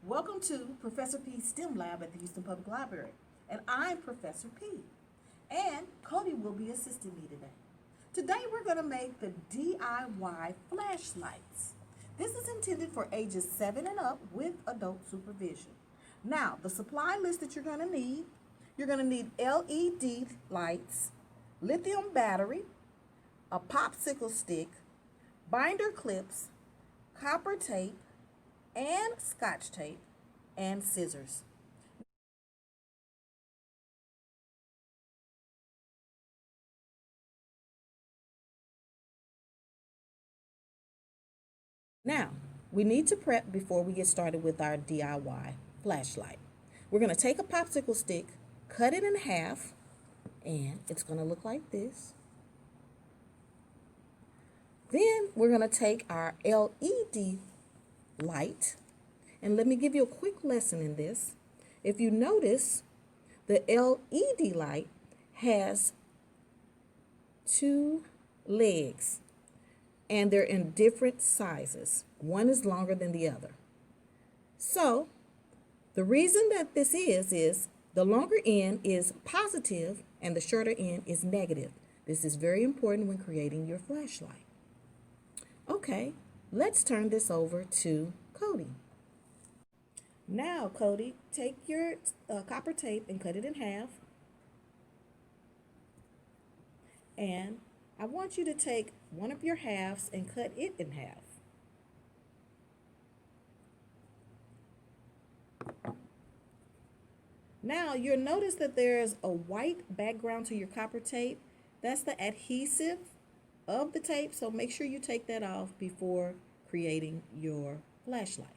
Welcome to Professor P's STEM Lab at the Houston Public Library. And I'm Professor P. And Cody will be assisting me today. Today we're going to make the DIY flashlights. This is intended for ages 7 and up with adult supervision. Now, the supply list that you're going to need LED lights, lithium battery, a popsicle stick, binder clips, copper tape, and scotch tape, and scissors. Now, we need to prep before we get started with our DIY flashlight. We're going to take a popsicle stick, cut it in half, and it's going to look like this. Then we're going to take our LED light, and let me give you a quick lesson in this. If you notice, the LED light has two legs, and they're in different sizes. One is longer than the other. So the reason that this is the longer end is positive and the shorter end is negative. This is very important when creating your flashlight. Okay, let's turn this over to Cody. Now, Cody, take your copper tape and cut it in half. And I want you to take one of your halves and cut it in half. Now, you'll notice that there's a white background to your copper tape. That's the adhesive of the tape, so make sure you take that off before creating your flashlight.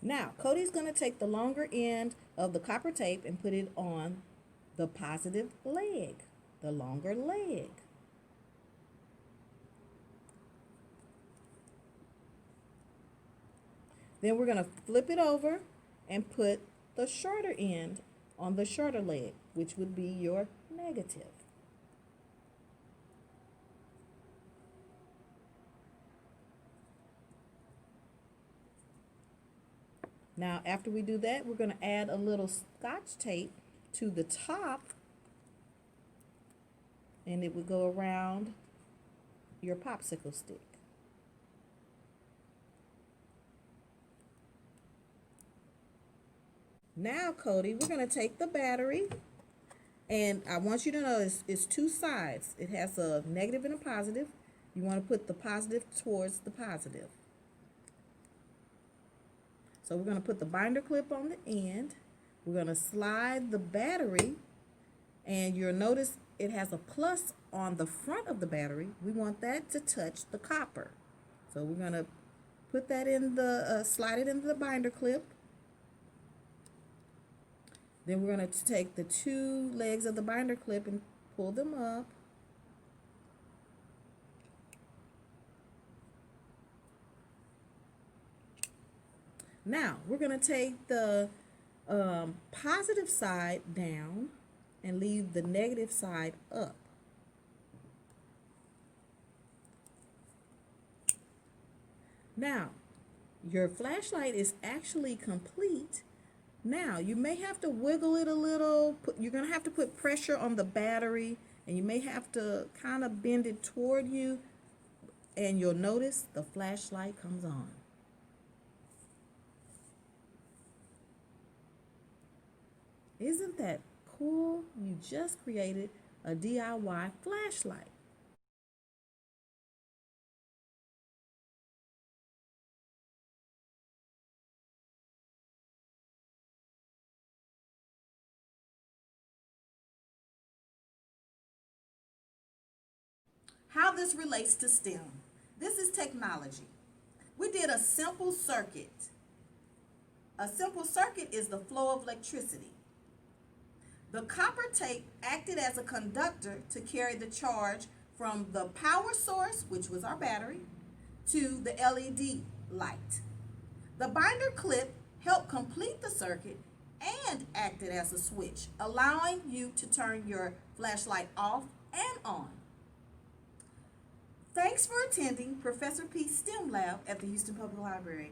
Now, Cody's going to take the longer end of the copper tape and put it on the positive leg, the longer leg. Then we're going to flip it over and put the shorter end on the shorter leg, which would be your negative. Now, after we do that, we're going to add a little scotch tape to the top, and it would go around your popsicle stick. Now, Cody, we're going to take the battery, and I want you to know it's two sides. It has a negative and a positive. You want to put the positive towards the positive. So we're going to put the binder clip on the end. We're going to slide the battery, and you'll notice it has a plus on the front of the battery. We want that to touch the copper. So we're going to put that in the, slide it into the binder clip. Then we're going to take the two legs of the binder clip and pull them up. Now, we're going to take the positive side down and leave the negative side up. Now, your flashlight is actually complete. Now, you may have to wiggle it a little. You're going to have to put pressure on the battery, and you may have to kind of bend it toward you, and you'll notice the flashlight comes on. Isn't that cool? You just created a DIY flashlight. How this relates to STEM. This is technology. We did a simple circuit. A simple circuit is the flow of electricity. The copper tape acted as a conductor to carry the charge from the power source, which was our battery, to the LED light. The binder clip helped complete the circuit and acted as a switch, allowing you to turn your flashlight off and on. Thanks for attending Professor P's STEM Lab at the Houston Public Library.